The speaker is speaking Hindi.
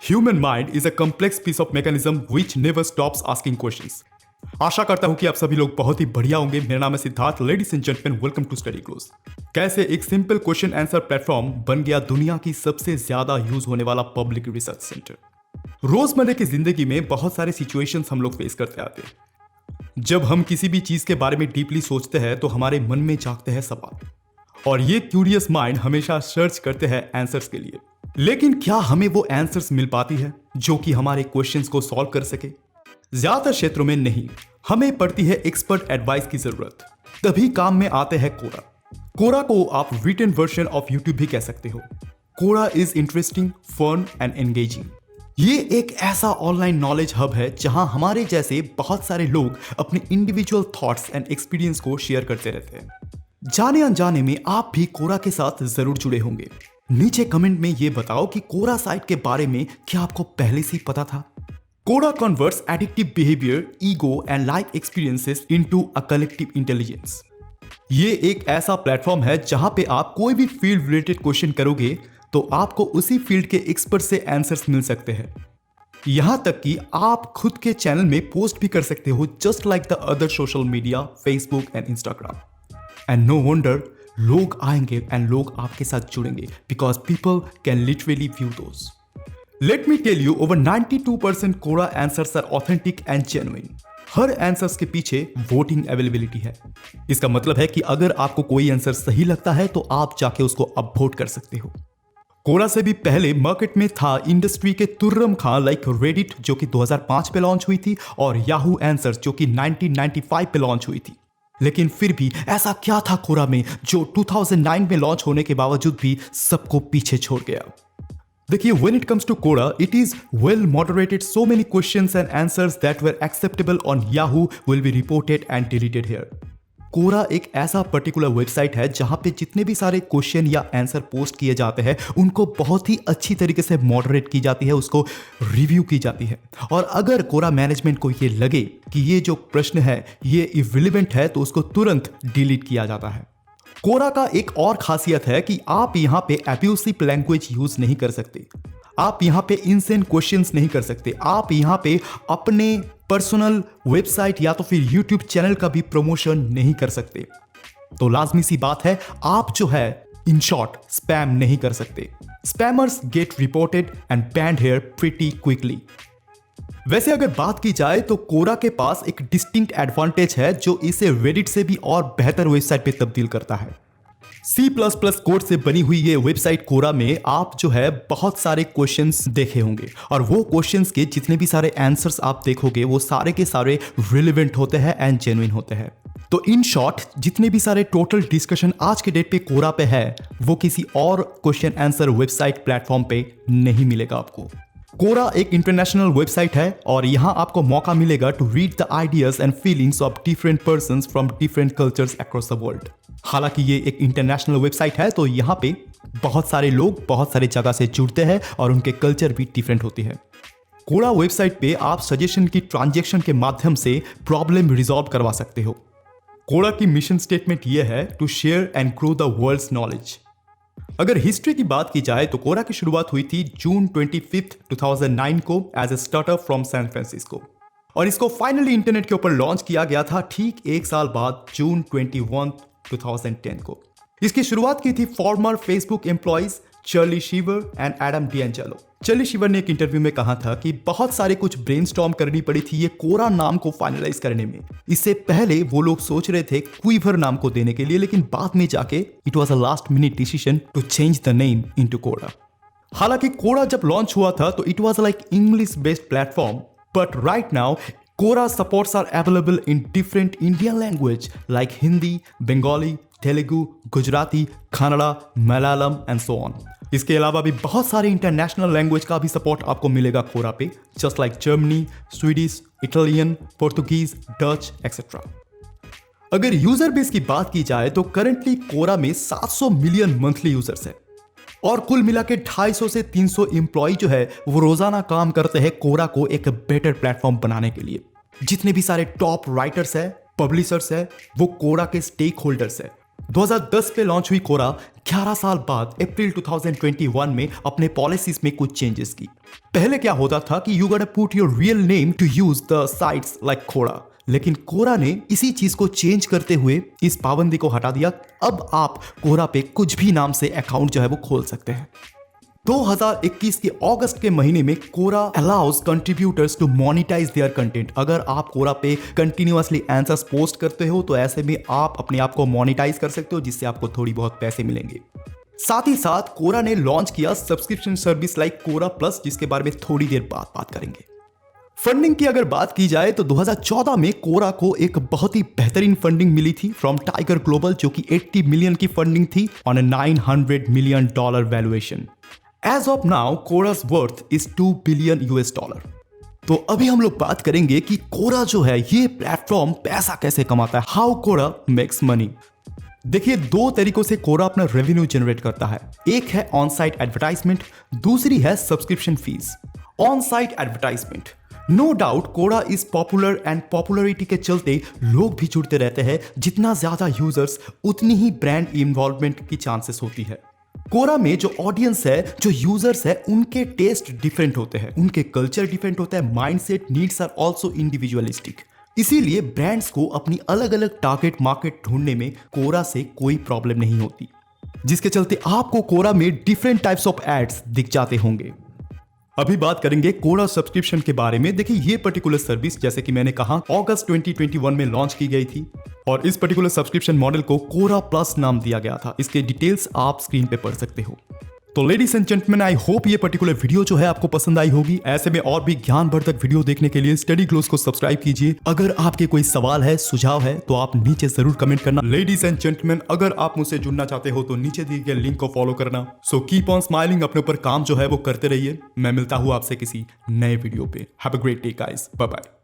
Human mind is a complex piece of mechanism which never stops asking questions. आशा करता हूं कि आप सभी लोग बहुत ही बढ़िया होंगे। मेरा नाम है Siddharth. Ladies and gentleman, welcome to study close. कैसे एक सिंपल क्वेश्चन आंसर प्लेटफॉर्म बन गया दुनिया की सबसे ज्यादा यूज होने वाला पब्लिक रिसर्च सेंटर। रोजमर्रा की जिंदगी में बहुत सारे सिचुएशंस हम लोग फेस करते आते हैं। जब हम किसी भी चीज के बारे में डीपली सोचते हैं तो हमारे मन में जागते हैं सवाल, और ये क्यूरियस माइंड हमेशा सर्च करते हैं आंसर्स के लिए। लेकिन क्या हमें वो आंसर्स मिल पाती है जो कि हमारे क्वेश्चंस को सॉल्व कर सके? ज्यादातर क्षेत्रों में नहीं। हमें पड़ती है एक्सपर्ट एडवाइस की जरूरत। तभी काम में आते हैं कोरा। कोरा को आप रिटन वर्जन ऑफ यूट्यूब भी कह सकते हो। Quora is interesting, fun and engaging. ये एक ऐसा ऑनलाइन नॉलेज हब है जहां हमारे जैसे बहुत सारे लोग अपने इंडिविजुअल थॉट्स एंड एक्सपीरियंस को शेयर करते रहते हैं। जाने अनजाने में आप भी कोरा के साथ जरूर जुड़े होंगे। नीचे कमेंट में ये बताओ कि कोरा साइट के बारे में क्या आपको पहले से ही पता था? Quora converts addictive behaviour, ego and life experiences into a collective intelligence. ये एक ऐसा प्लेटफॉर्म है जहां पे आप कोई भी फील्ड रिलेटेड क्वेश्चन करोगे तो आपको उसी फील्ड के एक्सपर्ट से आंसर्स मिल सकते हैं। यहां तक कि आप खुद के चैनल में पोस्ट भी कर सकते हो, just like the other social media, Facebook and Instagram. And no wonder लोग आएंगे एंड लोग आपके साथ जुड़ेंगे because people can literally view those. Let me tell you, over 92% Quora answers are authentic and genuine. हर आंसर्स के पीछे वोटिंग अवेलेबिलिटी है। इसका मतलब है कि अगर आपको कोई आंसर सही लगता है तो आप जाके उसको अब वोट कर सकते हो। कोरा से भी पहले मार्केट में था इंडस्ट्री के तुर्रम खां लाइक रेडिट, जो कि 2005 पे लॉन्च हुई थी, और याहू आंसर्स जो कि 1995 पे लॉन्च हुई थी। लेकिन फिर भी ऐसा क्या था कोरा में जो 2009 में लॉन्च होने के बावजूद भी सबको पीछे छोड़ गया? देखिए, when it comes to Quora, it is well moderated. So many questions and answers that were acceptable on Yahoo will be reported and deleted here. कोरा एक ऐसा पर्टिकुलर वेबसाइट है जहां पे जितने भी सारे क्वेश्चन या आंसर पोस्ट किए जाते हैं उनको बहुत ही अच्छी तरीके से मॉडरेट की जाती है, उसको रिव्यू की जाती है। और अगर कोरा मैनेजमेंट को ये लगे कि ये जो प्रश्न है ये इर्रिलेवेंट है तो उसको तुरंत डिलीट किया जाता है। कोरा का एक और खासियत है कि आप यहां पे एब्यूसिव लैंग्वेज यूज नहीं कर सकते। आप यहां पे इनसेन क्वेश्चंस नहीं कर सकते। आप यहां पे अपने पर्सनल वेबसाइट या तो फिर यूट्यूब चैनल का भी प्रमोशन नहीं कर सकते। तो लाजमी सी बात है, आप जो है इन शॉर्ट स्पैम नहीं कर सकते। Spammers get reported and banned here pretty quickly. वैसे अगर बात की जाए तो कोरा के पास एक डिस्टिंक्ट एडवांटेज है जो इसे रेडिट से भी और बेहतर वेबसाइट पे तब्दील करता है। C++ कोड से बनी हुई ये वेबसाइट कोरा में आप जो है बहुत सारे क्वेश्चंस देखे होंगे, और वो क्वेश्चंस के जितने भी सारे आंसर्स आप देखोगे वो सारे के सारे रिलेवेंट होते हैं एंड जेन्युइन होते हैं। तो इन शॉर्ट जितने भी सारे टोटल डिस्कशन आज के डेट पे कोरा पे है वो किसी और क्वेश्चन आंसर वेबसाइट प्लेटफॉर्म पे नहीं मिलेगा आपको। कोरा एक इंटरनेशनल वेबसाइट है और यहां आपको मौका मिलेगा to read the ideas and feelings of different persons from different cultures across the world. हालांकि ये एक इंटरनेशनल वेबसाइट है तो यहाँ पे बहुत सारे लोग बहुत सारे जगह से जुड़ते हैं और उनके कल्चर भी डिफरेंट होती है। कोरा वेबसाइट पे आप सजेशन की ट्रांजैक्शन के माध्यम से प्रॉब्लम रिजॉल्व करवा सकते हो। कोरा की मिशन स्टेटमेंट ये है to share and grow the world's knowledge. अगर हिस्ट्री की बात की जाए तो कोरा की शुरुआत हुई थी जून 25, 2009 को as a startup from San Francisco, और इसको फाइनली इंटरनेट के ऊपर लॉन्च किया गया था ठीक एक साल बाद जून 21, 2010 को। इसकी शुरुआत की थी former Facebook employees Charlie Cheever and Adam D'Angelo. Charlie Cheever ने एक इंटरव्यू में कहा था कि बहुत सारे कुछ ब्रेनस्टॉर्म करनी पड़ी थी ये कोरा नाम को फाइनलाइज करने में। इससे पहले वो लोग सोच रहे थे क्विवर नाम को देने के लिए, लेकिन बाद में जाके it was a last minute decision to change the name into Quora. हालांकि कोरा जब लॉन्च हुआ था तो it was like English based platform, but right now Quora supports are available in different Indian language like Hindi, Bengali, Telugu, Gujarati, Kannada, Malayalam and so on. इसके अलावा भी बहुत सारे इंटरनेशनल लैंग्वेज का भी सपोर्ट आपको मिलेगा कोरा पे, just like Germany, Swedish, Italian, Portuguese, Dutch etcetera. अगर यूजर बेस की बात की जाए तो करंटली कोरा में 700 मिलियन मंथली यूजर्स है, और कुल मिला के 250 से 300 एम्प्लॉय जो है वो रोजाना काम करते हैं कोरा को एक बेटर प्लेटफॉर्म बनाने के लिए। जितने भी सारे टॉप राइटर्स है, पब्लिशर्स है, वो कोरा के स्टेक होल्डर्स है। 2010 पे लॉन्च हुई कोरा 11 साल बाद अप्रैल 2021 में अपने पॉलिसीज में कुछ चेंजेस की। पहले क्या होता था कि you gotta put your real name to use the sites like Quora, लेकिन कोरा ने इसी चीज को चेंज करते हुए इस पाबंदी को हटा दिया। अब आप कोरा पे कुछ भी नाम से अकाउंट जो है वो खोल सकते हैं। 2021 के अगस्त के महीने में Quora allows contributors to monetize their content. अगर आप कोरा पे कंटिन्यूअसली आंसर्स पोस्ट करते हो तो ऐसे में आप अपने आप को मोनेटाइज कर सकते हो, जिससे आपको थोड़ी बहुत पैसे मिलेंगे। साथ ही साथ कोरा ने लॉन्च किया सब्सक्रिप्शन सर्विस लाइक कोरा प्लस, जिसके बारे में थोड़ी देर बाद बात करेंगे। फंडिंग की अगर बात की जाए तो 2014 में कोरा को एक बहुत ही बेहतरीन फंडिंग मिली थी फ्रॉम टाइगर ग्लोबल, जो कि 80 मिलियन की फंडिंग थी on a $900 million valuation. As of now Quora's worth is $2 billion. तो अभी हम लोग बात करेंगे कि कोरा जो है ये प्लेटफॉर्म पैसा कैसे कमाता है, हाउ कोरा मेक्स मनी। देखिए, दो तरीकों से कोरा अपना रेवेन्यू जनरेट करता है। एक है ऑन साइट एडवर्टाइजमेंट, दूसरी है subscription fee. On site advertisement, no doubt Quora is popular and popularity के चलते लोग भी जुड़ते रहते हैं। जितना ज्यादा यूजर्स उतनी ही ब्रांड इन्वॉल्वमेंट की चांसेस होती है। कोरा में जो ऑडियंस है, जो यूजर्स है, उनके टेस्ट डिफरेंट होते हैं, उनके कल्चर डिफरेंट होता है, mindset needs are also individualistic. इसीलिए ब्रांड्स को अपनी अलग अलग टारगेट मार्केट ढूंढने में कोरा से कोई प्रॉब्लम नहीं होती, जिसके चलते आपको कोरा में डिफरेंट टाइप्स ऑफ एड्स दिख जाते होंगे। अभी बात करेंगे कोरा सब्सक्रिप्शन के बारे में। देखिए, ये पर्टिकुलर सर्विस जैसे कि मैंने कहा अगस्त 2021 में लॉन्च की गई थी और इस पर्टिकुलर सब्सक्रिप्शन मॉडल को कोरा प्लस नाम दिया गया था। इसके डिटेल्स आप स्क्रीन पे पढ़ सकते हो। तो ladies and gentleman, I hope ये पर्टिकुलर वीडियो जो है आपको पसंद आई होगी। ऐसे में और भी ज्ञानवर्धक वीडियो देखने के लिए स्टडी ग्लोस को सब्सक्राइब कीजिए। अगर आपके कोई सवाल है, सुझाव है, तो आप नीचे जरूर कमेंट करना। लेडीज एंड जेंटलमैन, अगर आप मुझसे जुड़ना चाहते हो तो नीचे दिए गए लिंक को फॉलो करना। सो कीप ऑन स्माइलिंग, अपने ऊपर काम जो है वो करते रहिए। मैं मिलता हूँ आपसे किसी नए वीडियो पे। Have a great day guys, bye bye.